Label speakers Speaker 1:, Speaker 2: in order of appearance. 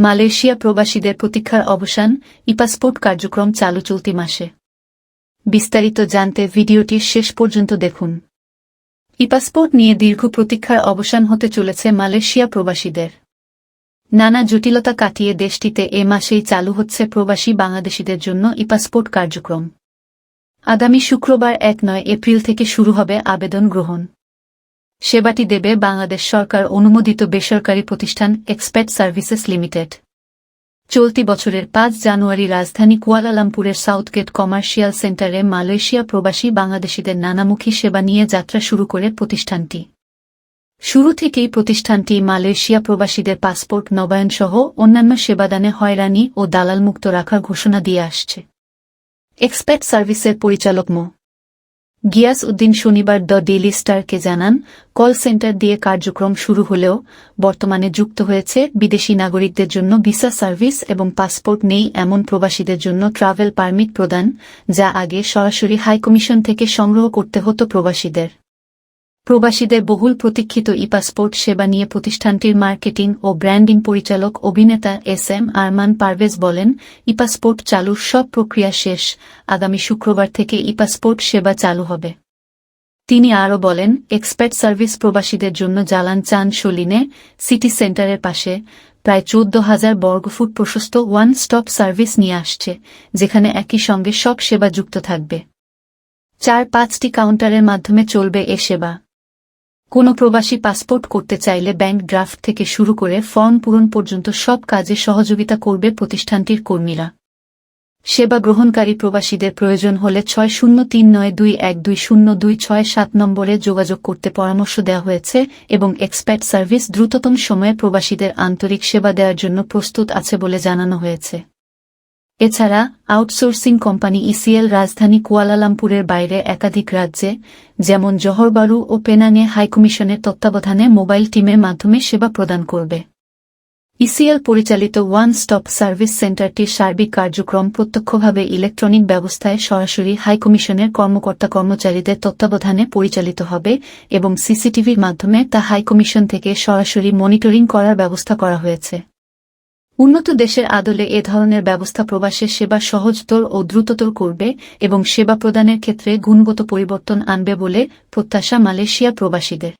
Speaker 1: Malaysia প্রবাসীদের প্রতীক্ষার অবসান, ই-পাসপোর্ট কার্যক্রম চালু চলতি মাসে। বিস্তারিত জানতে ভিডিওটির শেষ পর্যন্ত দেখুন। ই-পাসপোর্ট নিয়ে দীর্ঘ প্রতীক্ষার অবসান হতে চলেছে মালয়েশিয়া প্রবাসীদের। নানা জটিলতা কাটিয়ে দেশটিতে এ মাসেই চালু হচ্ছে প্রবাসী বাংলাদেশিদের জন্য ই-পাসপোর্ট কার্যক্রম। আগামী শুক্রবার ১-৯ এপ্রিল থেকে শুরু হবে আবেদন গ্রহণ। সেবাটি দেবে বাংলাদেশ সরকার অনুমোদিত বেসরকারি প্রতিষ্ঠান এক্সপেট সার্ভিসেস লিমিটেড। চলতি বছরের ৫ জানুয়ারি রাজধানী কুয়ালালামপুরের সাউথগেট কমার্শিয়াল সেন্টারে মালয়েশিয়া প্রবাসী বাংলাদেশিদের নানামুখী সেবা নিয়ে যাত্রা শুরু করে প্রতিষ্ঠানটি। শুরু থেকেই প্রতিষ্ঠানটি মালয়েশিয়া প্রবাসীদের পাসপোর্ট নবায়নসহ অন্যান্য সেবাদানে হয়রানি ও দালালমুক্ত রাখার ঘোষণা দিয়ে আসছে। এক্সপেট সার্ভিসের পরিচালক মো. গিয়াস উদ্দিন শনিবার দ্য ডেইলি স্টারকে জানান, কল সেন্টার দিয়ে কার্যক্রম শুরু হলেও বর্তমানে যুক্ত হয়েছে বিদেশি নাগরিকদের জন্য ভিসা সার্ভিস এবং পাসপোর্ট নেই এমন প্রবাসীদের জন্য ট্রাভেল পারমিট প্রদান, যা আগে সরাসরি হাইকমিশন থেকে সংগ্রহ করতে হতো প্রবাসীদের। প্রবাসীদের বহুল প্রতীক্ষিত ই-পাসপোর্ট সেবা নিয়ে প্রতিষ্ঠানটির মার্কেটিং ও ব্র্যান্ডিং পরিচালক অভিনেতা এস.এম. আরমান পারভেজ বলেন, ই-পাসপোর্ট চালুর সব প্রক্রিয়া শেষ, আগামী শুক্রবার থেকে ই-পাসপোর্ট সেবা চালু হবে। তিনি আরও বলেন, এক্সপেট সার্ভিস প্রবাসীদের জন্য জালান চান সলিনে সিটি সেন্টারের পাশে প্রায় ১৪,০০০ বর্গফুট প্রশস্ত ওয়ান স্টপ সার্ভিস নিয়ে আসছে, যেখানে একই সঙ্গে সব সেবা যুক্ত থাকবে। ৪-৫টি কাউন্টারের মাধ্যমে চলবে এ সেবা। কোনো প্রবাসী পাসপোর্ট করতে চাইলে ব্যাংক ড্রাফট থেকে শুরু করে ফর্ম পূরণ পর্যন্ত সব কাজে সহযোগিতা করবে প্রতিষ্ঠানটির কর্মীরা। সেবা গ্রহণকারী প্রবাসীদের প্রয়োজন হলে ৬০৩৯২১২০২৬৭ নম্বরে যোগাযোগ করতে পরামর্শ দেওয়া হয়েছে এবং এক্সপেট সার্ভিস দ্রুততম সময়ে প্রবাসীদের আন্তরিক সেবা দেওয়ার জন্য প্রস্তুত আছে বলে জানানো হয়েছে। এছাড়া আউটসোর্সিং কোম্পানি ইসিএল রাজধানী কুয়ালালামপুরের বাইরে একাধিক রাজ্যে, যেমন জহর বারু ও পেনাংয়ে হাইকমিশনের তত্ত্বাবধানে মোবাইল টিমের মাধ্যমে সেবা প্রদান করবে। ইসিএল পরিচালিত ওয়ান স্টপ সার্ভিস সেন্টারটির সার্বিক কার্যক্রম প্রত্যক্ষভাবে ইলেকট্রনিক ব্যবস্থায় সরাসরি হাইকমিশনের কর্মকর্তা-কর্মচারীদের তত্ত্বাবধানে পরিচালিত হবে এবং সিসিটিভির মাধ্যমে তা হাইকমিশন থেকে সরাসরি মনিটরিং করার ব্যবস্থা করা হয়েছে। উন্নত দেশের আদলে এ ধরনের ব্যবস্থা প্রবাসের সেবা সহজতর ও দ্রুততর করবে এবং সেবা প্রদানের ক্ষেত্রে গুণগত পরিবর্তন আনবে বলে প্রত্যাশা মালয়েশিয়া প্রবাসীদের।